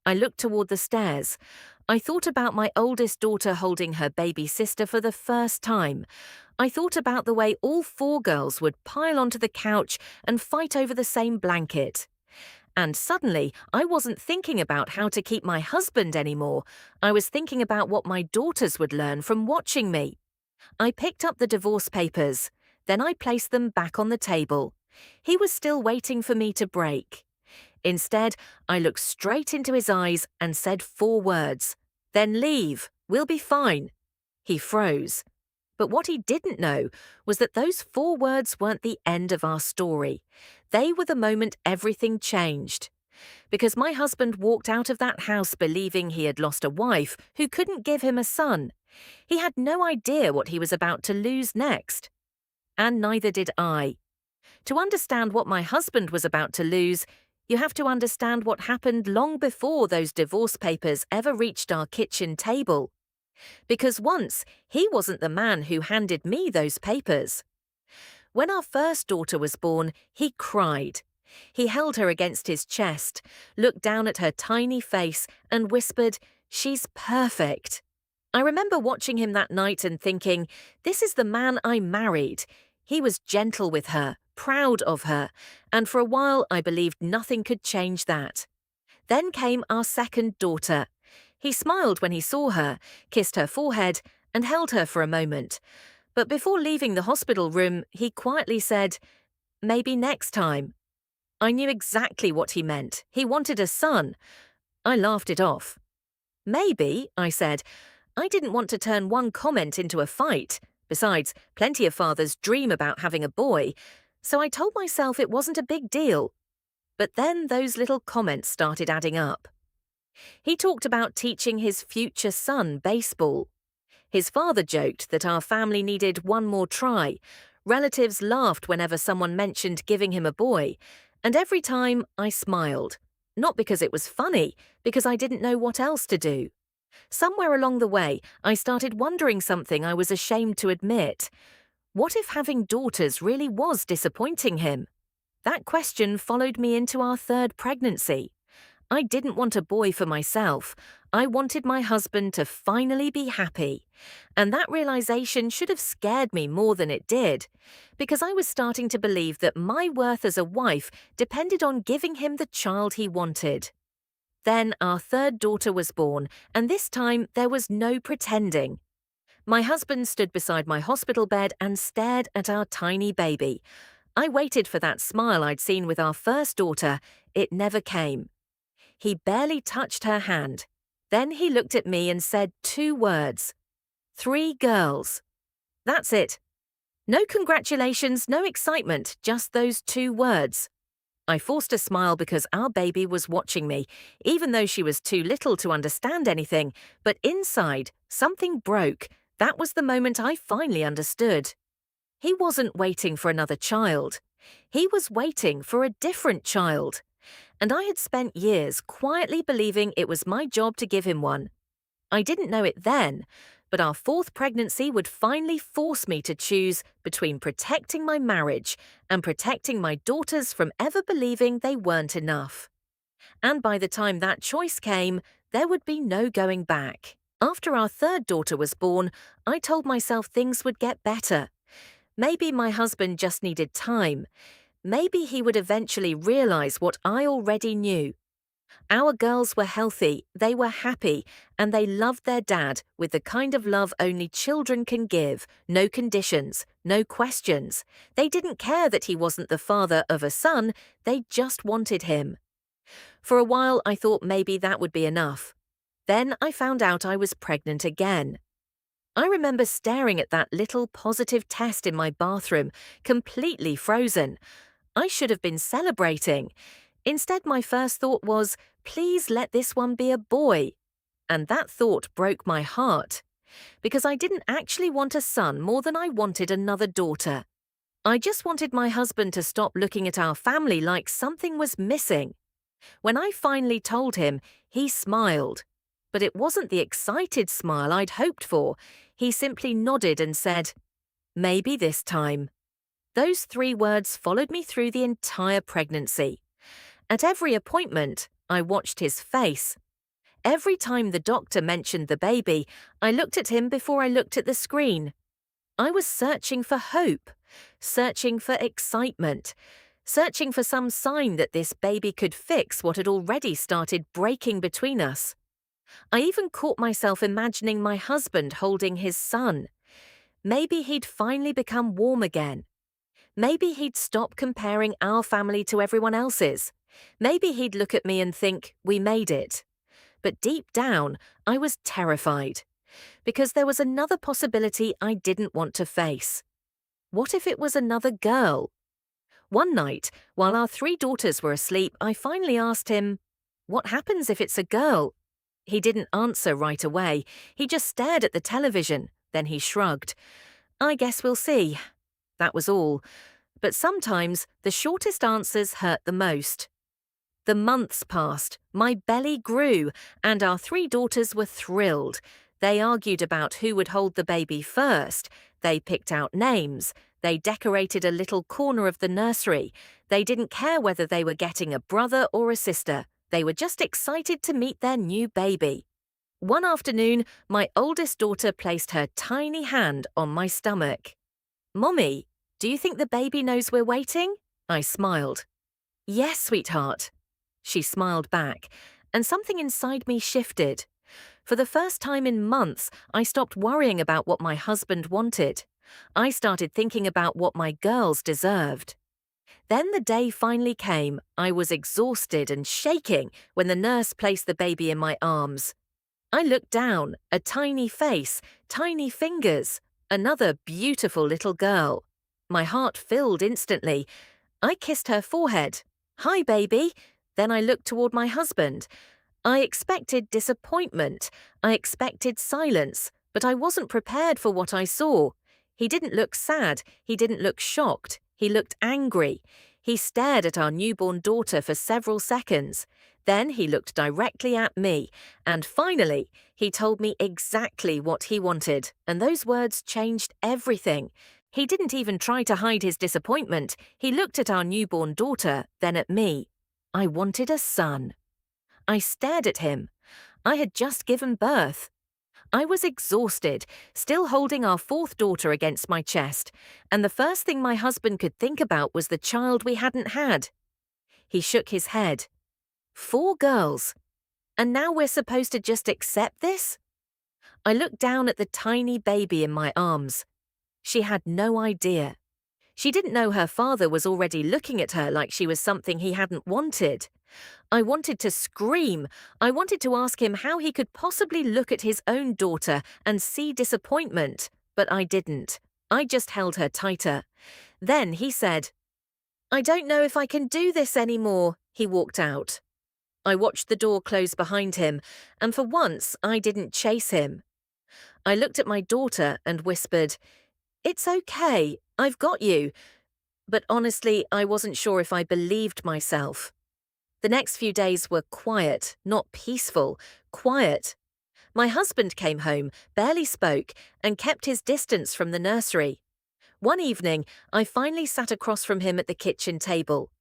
I looked toward the stairs. I thought about my oldest daughter holding her baby sister for the first time. I thought about the way all four girls would pile onto the couch and fight over the same blanket. And suddenly, I wasn't thinking about how to keep my husband anymore. I was thinking about what my daughters would learn from watching me. I picked up the divorce papers. Then I placed them back on the table. He was still waiting for me to break. Instead, I looked straight into his eyes and said 4 words. Then leave. We'll be fine. He froze. But what he didn't know was that those 4 words weren't the end of our story. They were the moment everything changed. Because my husband walked out of that house believing he had lost a wife who couldn't give him a son. He had no idea what he was about to lose next. And neither did I. To understand what my husband was about to lose, you have to understand what happened long before those divorce papers ever reached our kitchen table. Because once, he wasn't the man who handed me those papers. When our first daughter was born, he cried. He held her against his chest, looked down at her tiny face, and whispered, "She's perfect." I remember watching him that night and thinking, this is the man I married. He was gentle with her, proud of her, and for a while I believed nothing could change that. Then came our second daughter. He smiled when he saw her, kissed her forehead, and held her for a moment. But before leaving the hospital room, he quietly said, "Maybe next time." I knew exactly what he meant. He wanted a son. I laughed it off. "Maybe," I said. I didn't want to turn one comment into a fight. Besides, plenty of fathers dream about having a boy, so I told myself it wasn't a big deal. But then those little comments started adding up. He talked about teaching his future son baseball. His father joked that our family needed one more try. Relatives laughed whenever someone mentioned giving him a boy, and every time I smiled. Not because it was funny, because I didn't know what else to do. Somewhere along the way, I started wondering something I was ashamed to admit. What if having daughters really was disappointing him? That question followed me into our third pregnancy. I didn't want a boy for myself. I wanted my husband to finally be happy. And that realization should have scared me more than it did, because I was starting to believe that my worth as a wife depended on giving him the child he wanted. Then our third daughter was born, and this time there was no pretending. My husband stood beside my hospital bed and stared at our tiny baby. I waited for that smile I'd seen with our first daughter. It never came. He barely touched her hand. Then he looked at me and said 2 words. 3 girls. That's it. No congratulations, no excitement, just those 2 words. I forced a smile because our baby was watching me, even though she was too little to understand anything. But inside, something broke. That was the moment I finally understood. He wasn't waiting for another child. He was waiting for a different child. And I had spent years quietly believing it was my job to give him one. I didn't know it then, but our fourth pregnancy would finally force me to choose between protecting my marriage and protecting my daughters from ever believing they weren't enough. And by the time that choice came, there would be no going back. After our third daughter was born, I told myself things would get better. Maybe my husband just needed time. Maybe he would eventually realize what I already knew. Our girls were healthy, they were happy, and they loved their dad with the kind of love only children can give. No conditions, no questions. They didn't care that he wasn't the father of a son, they just wanted him. For a while I thought maybe that would be enough. Then I found out I was pregnant again. I remember staring at that little positive test in my bathroom, completely frozen. I should have been celebrating. Instead, my first thought was, please let this one be a boy. And that thought broke my heart, because I didn't actually want a son more than I wanted another daughter. I just wanted my husband to stop looking at our family like something was missing. When I finally told him, he smiled. But it wasn't the excited smile I'd hoped for. He simply nodded and said, "Maybe this time." Those 3 words followed me through the entire pregnancy. At every appointment, I watched his face. Every time the doctor mentioned the baby, I looked at him before I looked at the screen. I was searching for hope, searching for excitement, searching for some sign that this baby could fix what had already started breaking between us. I even caught myself imagining my husband holding his son. Maybe he'd finally become warm again. Maybe he'd stop comparing our family to everyone else's. Maybe he'd look at me and think, we made it. But deep down, I was terrified, because there was another possibility I didn't want to face. What if it was another girl? One night, while our 3 daughters were asleep, I finally asked him, "What happens if it's a girl?" He didn't answer right away. He just stared at the television. Then he shrugged. "I guess we'll see." That was all. But sometimes the shortest answers hurt the most. The months passed, my belly grew, and our 3 daughters were thrilled. They argued about who would hold the baby first. They picked out names. They decorated a little corner of the nursery. They didn't care whether they were getting a brother or a sister. They were just excited to meet their new baby. One afternoon, my oldest daughter placed her tiny hand on my stomach. "Mommy, do you think the baby knows we're waiting?" I smiled. "Yes, sweetheart." She smiled back, and something inside me shifted. For the first time in months, I stopped worrying about what my husband wanted. I started thinking about what my girls deserved. Then the day finally came. I was exhausted and shaking when the nurse placed the baby in my arms. I looked down, a tiny face, tiny fingers, another beautiful little girl. My heart filled instantly. I kissed her forehead. "Hi, baby." Then I looked toward my husband. I expected disappointment. I expected silence, but I wasn't prepared for what I saw. He didn't look sad. He didn't look shocked. He looked angry. He stared at our newborn daughter for several seconds. Then he looked directly at me, and finally, he told me exactly what he wanted, and those words changed everything. He didn't even try to hide his disappointment. He looked at our newborn daughter, then at me. I wanted a son. I stared at him. I had just given birth. I was exhausted, still holding our 4th daughter against my chest, and the first thing my husband could think about was the child we hadn't had. He shook his head. 4 girls. And now we're supposed to just accept this? I looked down at the tiny baby in my arms. She had no idea. She didn't know her father was already looking at her like she was something he hadn't wanted. I wanted to scream. I wanted to ask him how he could possibly look at his own daughter and see disappointment, but I didn't. I just held her tighter. Then he said, "I don't know if I can do this anymore." He walked out. I watched the door close behind him, and for once I didn't chase him. I looked at my daughter and whispered, "It's okay, I've got you." But honestly, I wasn't sure if I believed myself. The next few days were quiet, not peaceful, quiet. My husband came home, barely spoke, and kept his distance from the nursery. One evening, I finally sat across from him at the kitchen table.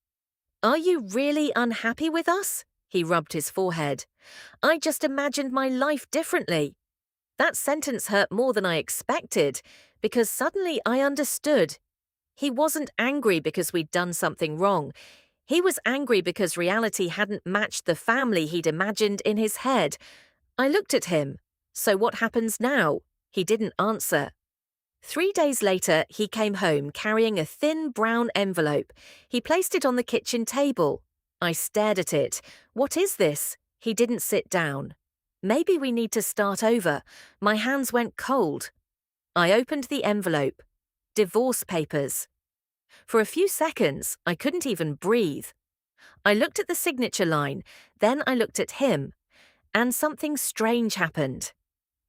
"Are you really unhappy with us?" He rubbed his forehead. "I just imagined my life differently." That sentence hurt more than I expected, because suddenly I understood. He wasn't angry because we'd done something wrong. He was angry because reality hadn't matched the family he'd imagined in his head. I looked at him. "So what happens now?" He didn't answer. 3 days later, he came home carrying a thin brown envelope. He placed it on the kitchen table. I stared at it. "What is this?" He didn't sit down. "Maybe we need to start over." My hands went cold. I opened the envelope. Divorce papers. For a few seconds, I couldn't even breathe. I looked at the signature line, then I looked at him, and something strange happened.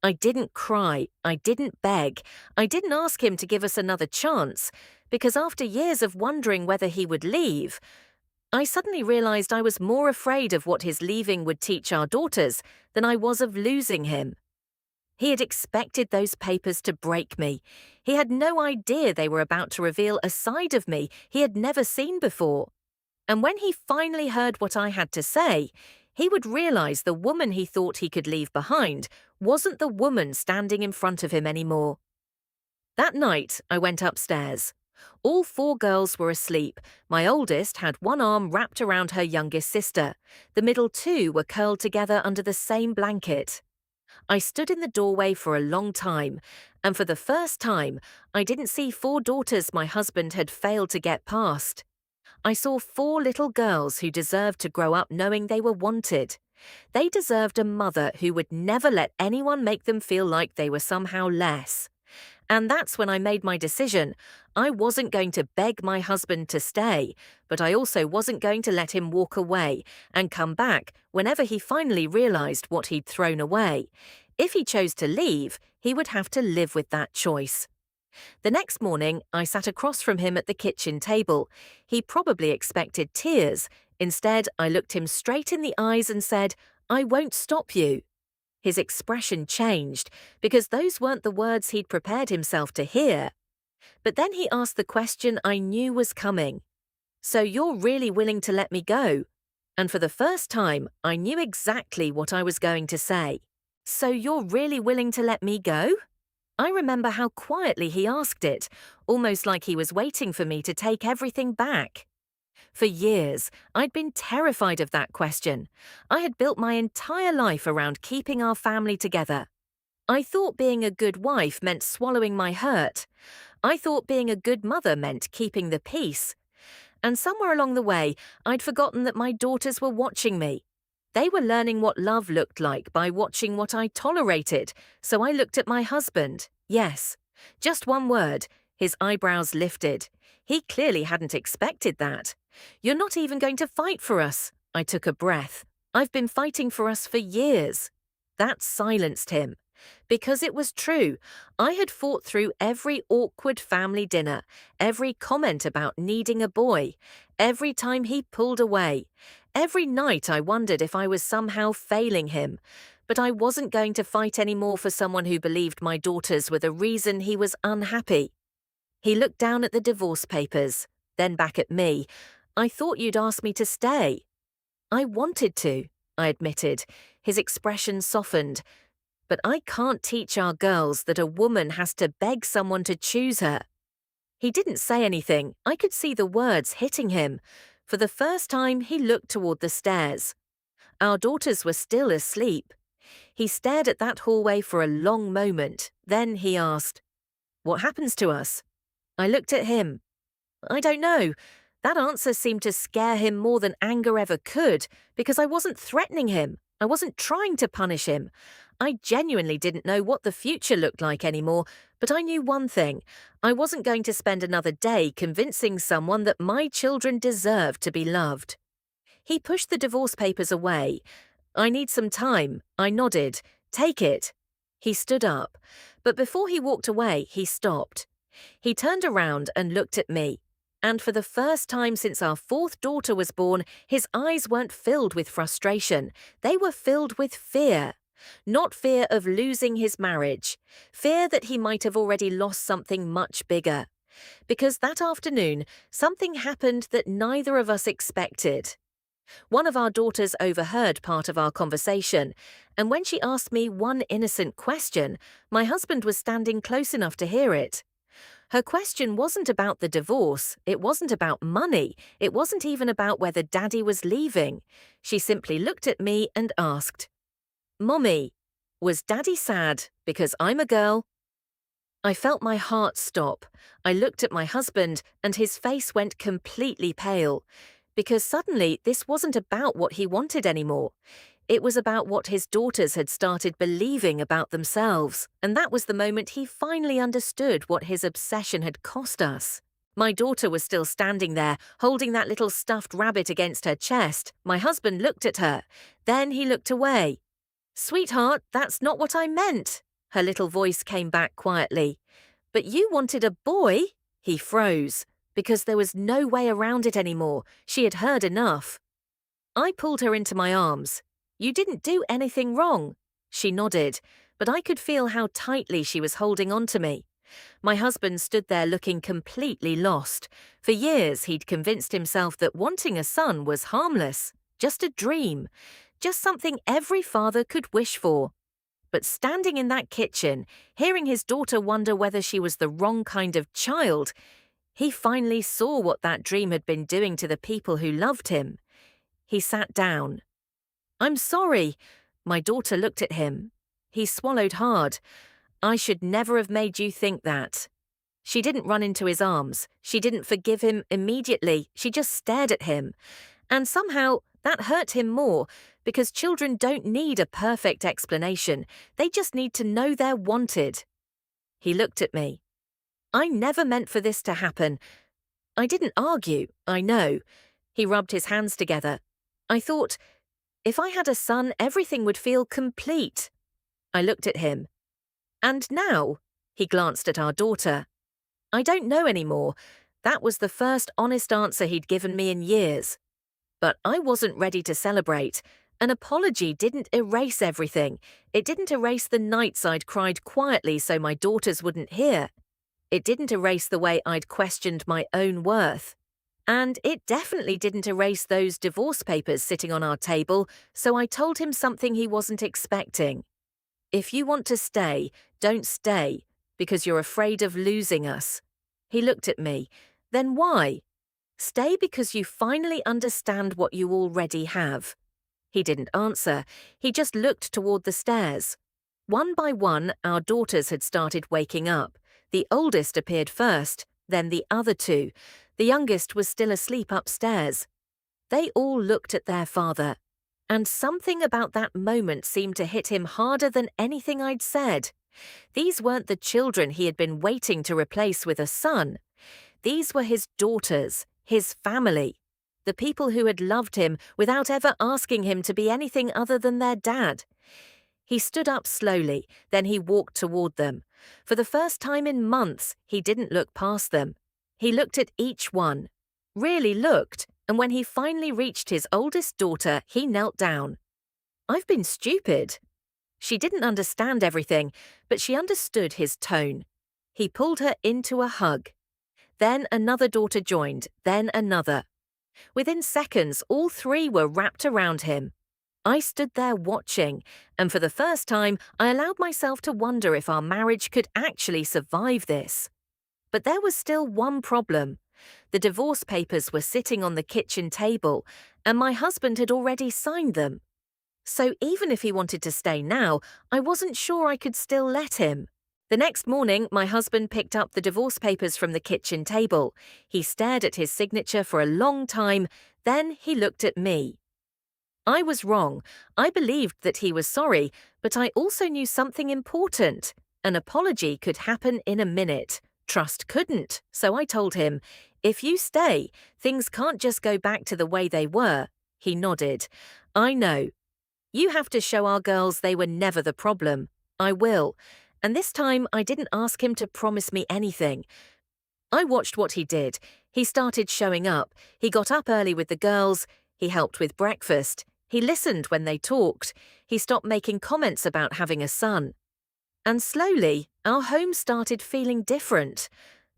I didn't cry, I didn't beg, I didn't ask him to give us another chance, because after years of wondering whether he would leave, I suddenly realized I was more afraid of what his leaving would teach our daughters than I was of losing him. He had expected those papers to break me. He had no idea they were about to reveal a side of me he had never seen before. And when he finally heard what I had to say, he would realize the woman he thought he could leave behind wasn't the woman standing in front of him anymore. That night, I went upstairs. All four girls were asleep. My oldest had one arm wrapped around her youngest sister. The middle two were curled together under the same blanket. I stood in the doorway for a long time, and for the first time, I didn't see four daughters my husband had failed to get past. I saw four little girls who deserved to grow up knowing they were wanted. They deserved a mother who would never let anyone make them feel like they were somehow less. And that's when I made my decision. I wasn't going to beg my husband to stay, but I also wasn't going to let him walk away and come back whenever he finally realized what he'd thrown away. If he chose to leave, he would have to live with that choice. The next morning, I sat across from him at the kitchen table. He probably expected tears. Instead, I looked him straight in the eyes and said, "I won't stop you." His expression changed, because those weren't the words he'd prepared himself to hear. But then he asked the question I knew was coming. "So you're really willing to let me go?" And for the first time, I knew exactly what I was going to say. "So you're really willing to let me go?" I remember how quietly he asked it, almost like he was waiting for me to take everything back. For years, I'd been terrified of that question. I had built my entire life around keeping our family together. I thought being a good wife meant swallowing my hurt. I thought being a good mother meant keeping the peace. And somewhere along the way, I'd forgotten that my daughters were watching me. They were learning what love looked like by watching what I tolerated, so I looked at my husband. Yes, just one word. His eyebrows lifted. He clearly hadn't expected that. "You're not even going to fight for us." I took a breath. "I've been fighting for us for years." That silenced him. Because it was true. I had fought through every awkward family dinner, every comment about needing a boy, every time he pulled away. Every night I wondered if I was somehow failing him. But I wasn't going to fight anymore for someone who believed my daughters were the reason he was unhappy. He looked down at the divorce papers, then back at me. "I thought you'd ask me to stay." "I wanted to," I admitted. His expression softened. "But I can't teach our girls that a woman has to beg someone to choose her." He didn't say anything. I could see the words hitting him. For the first time, he looked toward the stairs. Our daughters were still asleep. He stared at that hallway for a long moment. Then he asked, "What happens to us?" I looked at him. "I don't know." That answer seemed to scare him more than anger ever could, because I wasn't threatening him. I wasn't trying to punish him. I genuinely didn't know what the future looked like anymore, but I knew one thing. I wasn't going to spend another day convincing someone that my children deserved to be loved. He pushed the divorce papers away. "I need some time." I nodded. "Take it." He stood up, but before he walked away, he stopped. He turned around and looked at me. And for the first time since our fourth daughter was born, his eyes weren't filled with frustration. They were filled with fear. Not fear of losing his marriage. Fear that he might have already lost something much bigger. Because that afternoon, something happened that neither of us expected. One of our daughters overheard part of our conversation, and when she asked me one innocent question, my husband was standing close enough to hear it. Her question wasn't about the divorce, it wasn't about money, it wasn't even about whether Daddy was leaving. She simply looked at me and asked, "Mommy, was Daddy sad because I'm a girl?" I felt my heart stop. I looked at my husband and his face went completely pale. Because suddenly this wasn't about what he wanted anymore. It was about what his daughters had started believing about themselves, and that was the moment he finally understood what his obsession had cost us. My daughter was still standing there, holding that little stuffed rabbit against her chest. My husband looked at her. Then he looked away. "Sweetheart, that's not what I meant." Her little voice came back quietly. "But you wanted a boy?" He froze, because there was no way around it anymore. She had heard enough. I pulled her into my arms. "You didn't do anything wrong." She nodded, but I could feel how tightly she was holding on to me. My husband stood there looking completely lost. For years, he'd convinced himself that wanting a son was harmless, just a dream. just something every father could wish for. But standing in that kitchen, hearing his daughter wonder whether she was the wrong kind of child, he finally saw what that dream had been doing to the people who loved him. He sat down. "I'm sorry." My daughter looked at him. He swallowed hard. "I should never have made you think that." She didn't run into his arms. She didn't forgive him immediately. She just stared at him. And somehow that hurt him more, because children don't need a perfect explanation. They just need to know they're wanted. He looked at me. "I never meant for this to happen. I didn't argue, I know." He rubbed his hands together. "I thought, if I had a son, everything would feel complete." I looked at him. "And now?" He glanced at our daughter. "I don't know anymore." That was the first honest answer he'd given me in years. But I wasn't ready to celebrate. An apology didn't erase everything. It didn't erase the nights I'd cried quietly so my daughters wouldn't hear. It didn't erase the way I'd questioned my own worth. And it definitely didn't erase those divorce papers sitting on our table, so I told him something he wasn't expecting. "If you want to stay, don't stay, because you're afraid of losing us." He looked at me. "Then why?" "Stay because you finally understand what you already have." He didn't answer. He just looked toward the stairs. One by one, our daughters had started waking up. The oldest appeared first, then the other two. The youngest was still asleep upstairs. They all looked at their father. And something about that moment seemed to hit him harder than anything I'd said. These weren't the children he had been waiting to replace with a son. These were his daughters, his family, the people who had loved him without ever asking him to be anything other than their dad. He stood up slowly, then he walked toward them. For the first time in months, he didn't look past them. He looked at each one. Really looked, and when he finally reached his oldest daughter, he knelt down. "I've been stupid." She didn't understand everything, but she understood his tone. He pulled her into a hug. Then another daughter joined, then another. Within seconds, all three were wrapped around him. I stood there watching, and for the first time, I allowed myself to wonder if our marriage could actually survive this. But there was still one problem. The divorce papers were sitting on the kitchen table, and my husband had already signed them. So even if he wanted to stay now, I wasn't sure I could still let him. The next morning, my husband picked up the divorce papers from the kitchen table. He stared at his signature for a long time, then he looked at me. I was wrong. I believed that he was sorry, but I also knew something important. An apology could happen in a minute. Trust couldn't, so I told him, "If you stay, things can't just go back to the way they were." He nodded. "I know. You have to show our girls they were never the problem." "I will." And this time I didn't ask him to promise me anything. I watched what he did. He started showing up. He got up early with the girls. He helped with breakfast. He listened when they talked. He stopped making comments about having a son. And slowly, our home started feeling different.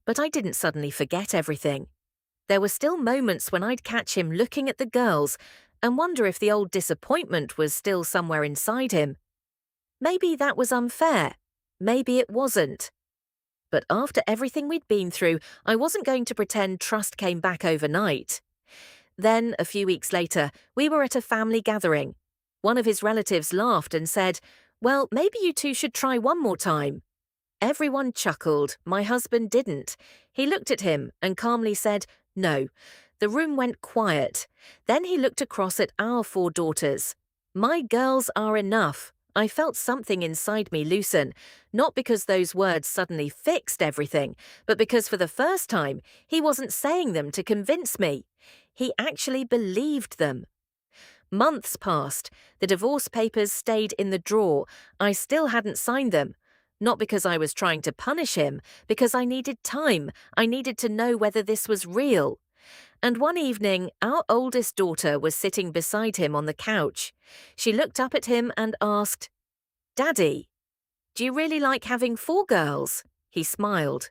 But I didn't suddenly forget everything. There were still moments when I'd catch him looking at the girls and wonder if the old disappointment was still somewhere inside him. Maybe that was unfair. Maybe it wasn't. But after everything we'd been through, I wasn't going to pretend trust came back overnight. Then, a few weeks later, we were at a family gathering. One of his relatives laughed and said, "Well, maybe you two should try one more time." Everyone chuckled. My husband didn't. He looked at him and calmly said, "No." The room went quiet. Then he looked across at our 4 daughters. "My girls are enough." I felt something inside me loosen, not because those words suddenly fixed everything, but because for the first time, he wasn't saying them to convince me. He actually believed them. Months passed. The divorce papers stayed in the drawer. I still hadn't signed them. Not because I was trying to punish him, because I needed time. I needed to know whether this was real. And one evening, our oldest daughter was sitting beside him on the couch. She looked up at him and asked, "Daddy, do you really like having 4 girls?" He smiled.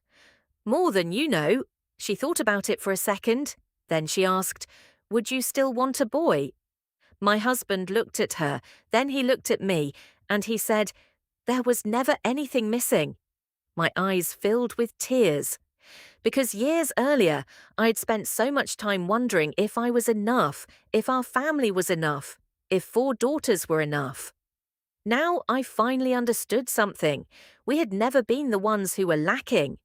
"More than you know." She thought about it for a second. Then she asked, "Would you still want a boy?" My husband looked at her, then he looked at me, and he said, "There was never anything missing." My eyes filled with tears. Because years earlier, I'd spent so much time wondering if I was enough, if our family was enough, if 4 daughters were enough. Now I finally understood something. We had never been the ones who were lacking.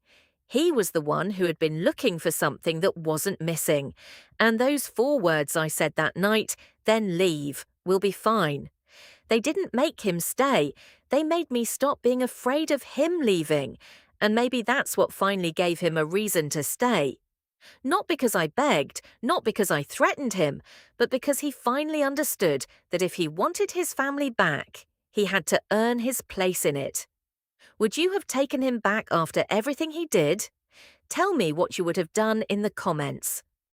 He was the one who had been looking for something that wasn't missing. And those 4 words I said that night, "Then leave, we'll be fine." They didn't make him stay. They made me stop being afraid of him leaving. And maybe that's what finally gave him a reason to stay. Not because I begged, not because I threatened him, but because he finally understood that if he wanted his family back, he had to earn his place in it. Would you have taken him back after everything he did? Tell me what you would have done in the comments.